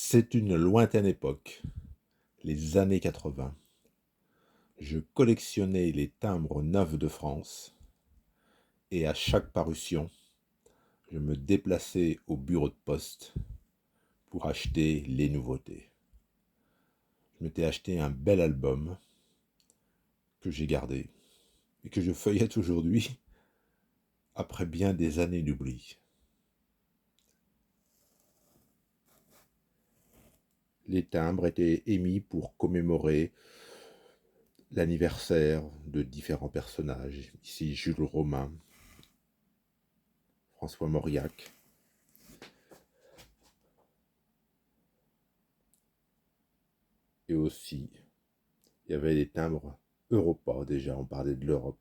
C'est une lointaine époque, les années 80. Je collectionnais les timbres neufs de France et à chaque parution, je me déplaçais au bureau de poste pour acheter les nouveautés. Je m'étais acheté un bel album que j'ai gardé et que je feuillette aujourd'hui après bien des années d'oubli. Les timbres étaient émis pour commémorer l'anniversaire de différents personnages. Ici, Jules Romain, François Mauriac. Et aussi, il y avait des timbres Europa déjà, on parlait de l'Europe.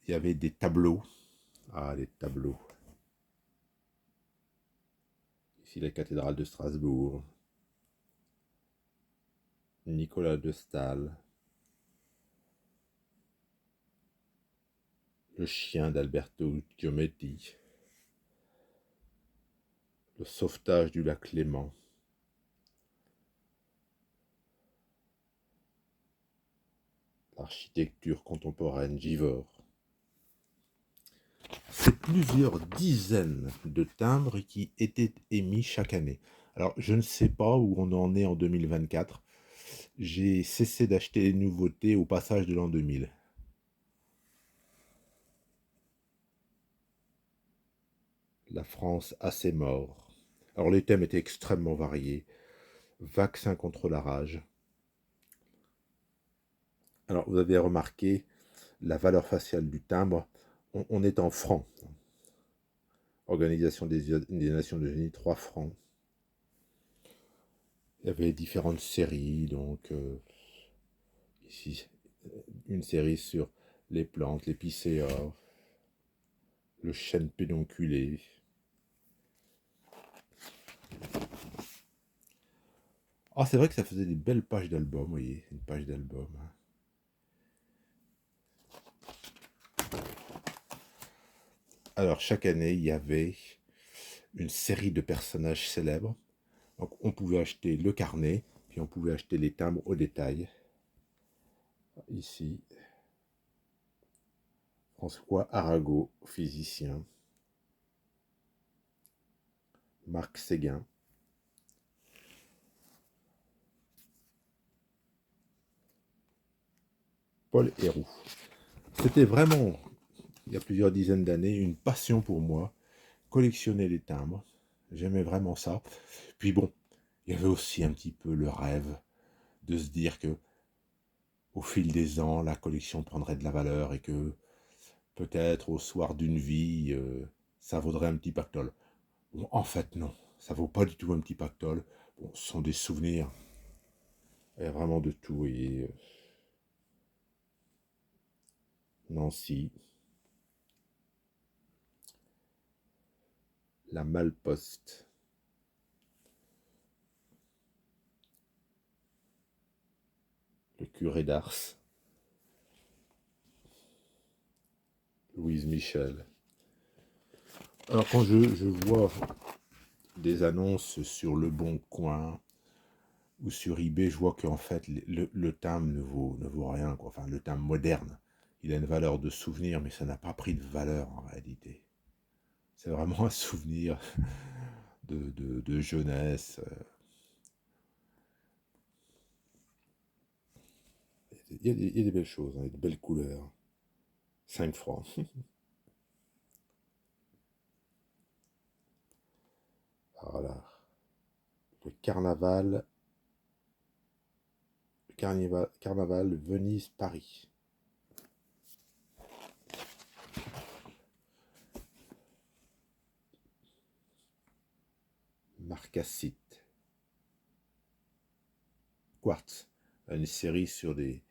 Il y avait des tableaux. Ah, les tableaux. Ici, la cathédrale de Strasbourg. Nicolas de Staël. Le chien d'Alberto Giometti. Le sauvetage du lac Léman. L'architecture contemporaine Givors. C'est plusieurs dizaines de timbres qui étaient émis chaque année. Alors, je ne sais pas où on en est en 2024. J'ai cessé d'acheter les nouveautés au passage de l'an 2000. La France a ses morts. Alors, les thèmes étaient extrêmement variés. Vaccin contre la rage. Alors, vous avez remarqué la valeur faciale du timbre. On est en francs. Organisation des Nations Unies, 3 francs. Il y avait différentes séries, donc ici, une série sur les plantes, l'épicéa, le chêne pédonculé. Ah, c'est vrai que ça faisait des belles pages d'album, vous voyez, une page d'album. Alors, chaque année, il y avait une série de personnages célèbres. Donc, on pouvait acheter le carnet, puis on pouvait acheter les timbres au détail. Ici, François Arago, physicien. Marc Séguin. Paul Héroux. C'était vraiment, il y a plusieurs dizaines d'années, une passion pour moi. Collectionner les timbres. J'aimais vraiment ça. Puis bon, il y avait aussi un petit peu le rêve de se dire que au fil des ans, la collection prendrait de la valeur et que peut-être au soir d'une vie, ça vaudrait un petit pactole. Bon, en fait, non. Ça vaut pas du tout un petit pactole. Bon, ce sont des souvenirs. Il y a vraiment de tout. Et Nancy, la Malposte, le curé d'Ars, Louise Michel. Alors quand je vois des annonces sur Le Bon Coin ou sur eBay, je vois qu'en fait le timbre ne vaut rien, quoi. Enfin, le timbre moderne, il a une valeur de souvenir, mais ça n'a pas pris de valeur en réalité. C'est vraiment un souvenir de jeunesse. Il y a des belles choses, hein, des belles couleurs. 5 francs. Voilà. Le carnaval, carnaval Venise-Paris. Marcacite. Quartz. Une série sur les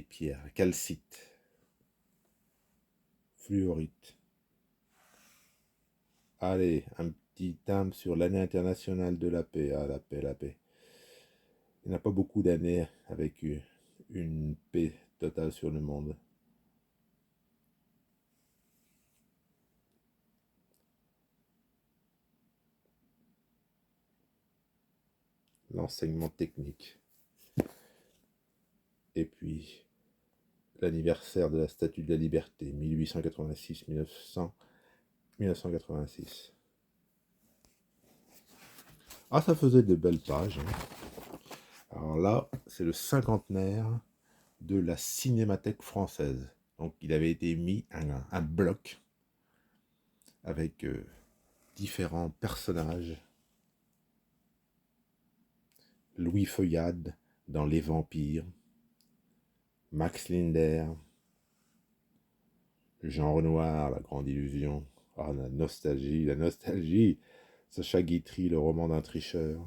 pierres. Calcite. Fluorite. Allez, un petit timbre sur l'année internationale de la paix. Ah, la paix, la paix. Il n'y a pas beaucoup d'années avec une paix totale sur le monde. l'enseignement technique. Et puis, l'anniversaire de la Statue de la Liberté, 1886-1986. Ah, ça faisait de belles pages, hein. Alors là, c'est le cinquantenaire de la Cinémathèque française. Donc, il avait été mis un bloc avec différents personnages. Louis Feuillade dans Les Vampires, Max Linder, Jean Renoir, La Grande Illusion. Ah, la nostalgie. Sacha Guitry, Le roman d'un tricheur.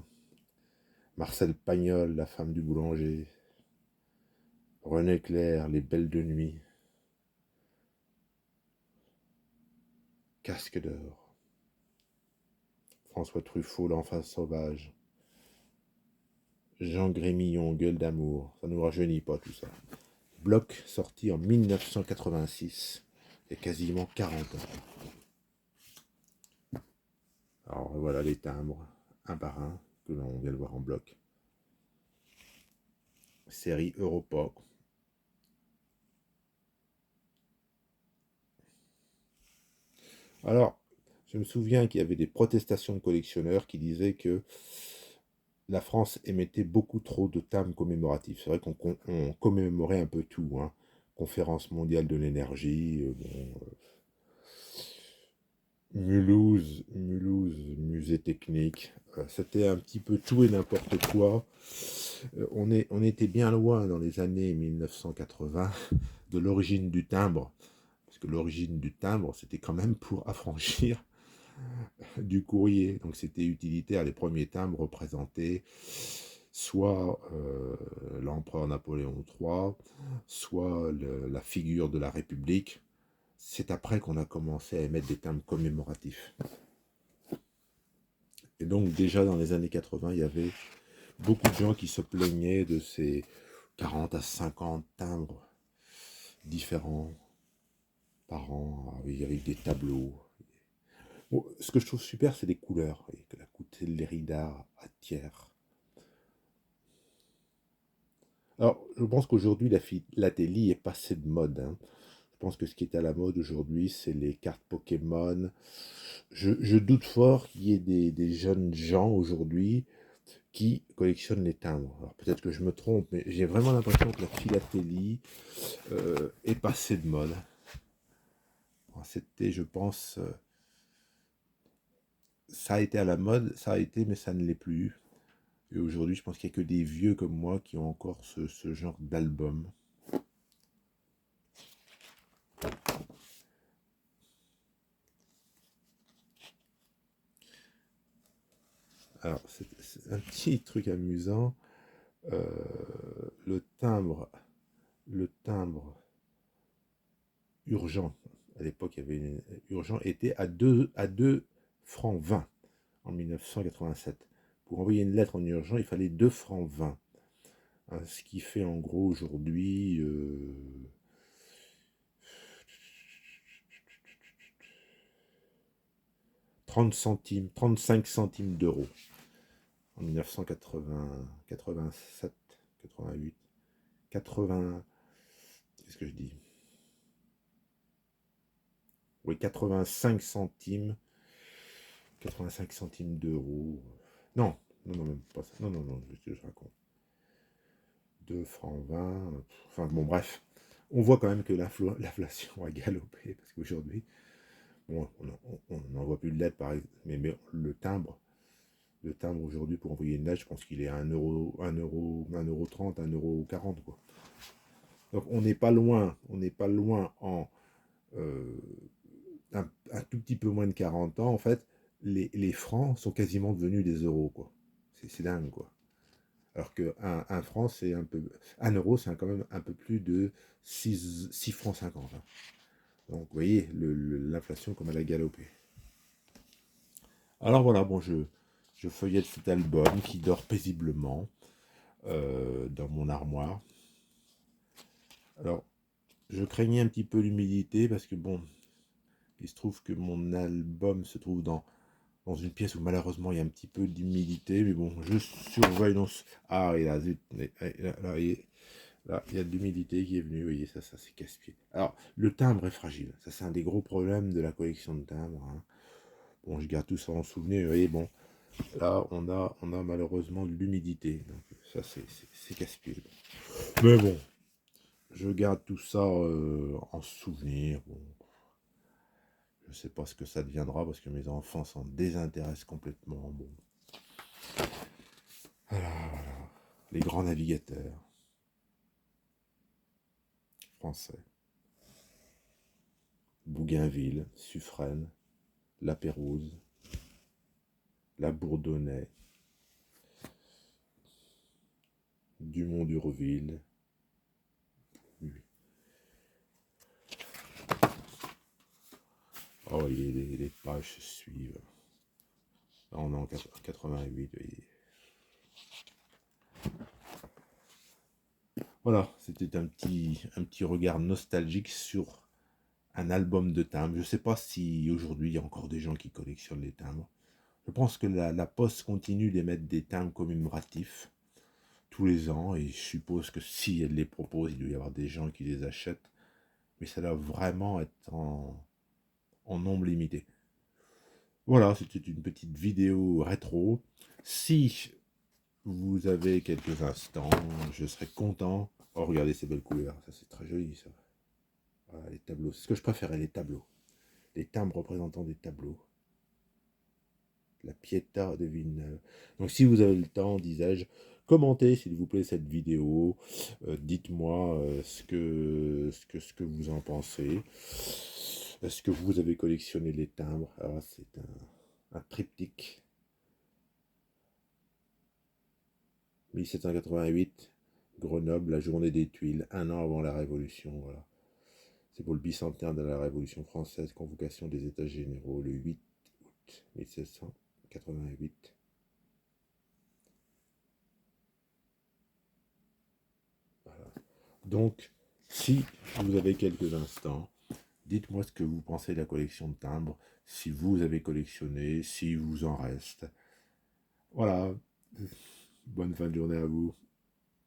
Marcel Pagnol, La femme du boulanger. René Clair, Les belles de nuit. Casque d'or. François Truffaut, L'enfant sauvage. Jean Grémillon, Gueule d'amour. Ça ne nous rajeunit pas tout ça. Bloc sorti en 1986. Il y a quasiment 40 ans. Alors voilà les timbres, un par un, que l'on vient de voir en bloc. Série Europa. Alors, je me souviens qu'il y avait des protestations de collectionneurs qui disaient que la France émettait beaucoup trop de timbres commémoratifs. C'est vrai qu'on commémorait un peu tout, hein. Conférence mondiale de l'énergie, Mulhouse, musée technique. C'était un petit peu tout et n'importe quoi. On était bien loin dans les années 1980 de l'origine du timbre. Parce que l'origine du timbre, c'était quand même pour affranchir du courrier. Donc c'était utilitaire. Les premiers timbres représentaient soit l'empereur Napoléon III, soit la figure de la République. C'est après qu'on a commencé à émettre des timbres commémoratifs. Et donc déjà dans les années 80, il y avait beaucoup de gens qui se plaignaient de ces 40 à 50 timbres différents par an, avec des tableaux. Bon, ce que je trouve super, c'est les couleurs. Et que la coutellerie à tiers. Alors, je pense qu'aujourd'hui, la philatélie est passée de mode, hein. Je pense que ce qui est à la mode aujourd'hui, c'est les cartes Pokémon. Je doute fort qu'il y ait des jeunes gens aujourd'hui qui collectionnent les timbres. Alors peut-être que je me trompe, mais j'ai vraiment l'impression que la philatélie est passée de mode. C'était, je pense, ça a été à la mode, ça a été, mais ça ne l'est plus. Et aujourd'hui, je pense qu'il n'y a que des vieux comme moi qui ont encore ce genre d'album. Alors, c'est un petit truc amusant. Euh, le timbre urgent, à l'époque, il y avait urgent, était à 2 francs 20 en 1987. Pour envoyer une lettre en urgent, il fallait 2 francs 20. Hein, ce qui fait en gros aujourd'hui 30 centimes, 35 centimes d'euros en 1980, 87, 88, 80, qu'est-ce que je dis? Oui, 85 centimes d'euros. Non, non, même pas ça. Non, je raconte. 2 francs 20. Enfin, bon, bref. On voit quand même que l'inflation a galopé, parce qu'aujourd'hui, bon, on n'en voit plus de lettres, par exemple, mais le timbre aujourd'hui, pour envoyer une lettre, je pense qu'il est à 1 euro, 1,30 €, 1,40 €, quoi. Donc, on n'est pas loin en un tout petit peu moins de 40 ans, en fait, les francs sont quasiment devenus des euros, quoi. C'est dingue, quoi. Alors qu'un franc, c'est un peu. 1 euro, c'est quand même un peu plus de 6 francs 50, hein. Donc, vous voyez, l'inflation, comme elle a galopé. Alors voilà, bon, je feuillette cet album qui dort paisiblement dans mon armoire. Alors, je craignais un petit peu l'humidité parce que, bon, il se trouve que mon album se trouve dans dans une pièce où malheureusement il y a un petit peu d'humidité, mais bon, je surveille. Ah, et là, zut, là, il y a de l'humidité qui est venue, vous voyez, ça c'est casse-pied. Alors, le timbre est fragile, ça c'est un des gros problèmes de la collection de timbres, hein. Bon, je garde tout ça en souvenir, vous voyez, bon, là, on a malheureusement de l'humidité, donc ça c'est casse-pied. Mais bon, je garde tout ça en souvenir, bon. Je sais pas ce que ça deviendra parce que mes enfants s'en désintéressent complètement. Bon. Voilà. Les grands navigateurs français. Bougainville, Suffren, La Pérouse, La Bourdonnais, Dumont-d'Urville. Oui. Oh, les pages se suivent. Là, on est en 88. Oui. Voilà, c'était un petit regard nostalgique sur un album de timbres. Je ne sais pas si aujourd'hui il y a encore des gens qui collectionnent les timbres. Je pense que la Poste continue d'émettre des timbres commémoratifs tous les ans, et je suppose que si elle les propose, il doit y avoir des gens qui les achètent, mais ça doit vraiment être en nombre limité. Voilà, c'était une petite vidéo rétro. Si vous avez quelques instants, je serais content. Oh, regardez ces belles couleurs, ça c'est très joli ça. Voilà, les tableaux, c'est ce que je préférais, les tableaux. Les timbres représentant des tableaux. La Pietà de Villeneuve. Donc si vous avez le temps, disais-je, commentez s'il vous plaît cette vidéo, dites-moi ce que vous en pensez. Est-ce que vous avez collectionné les timbres? Alors c'est un triptyque. 1788, Grenoble, la journée des Tuiles, un an avant la Révolution, voilà. C'est pour le bicentenaire de la Révolution française, convocation des États généraux, le 8 août 1788. Voilà. Donc, si vous avez quelques instants, dites-moi ce que vous pensez de la collection de timbres, si vous avez collectionné, si vous en reste. Voilà. Bonne fin de journée à vous.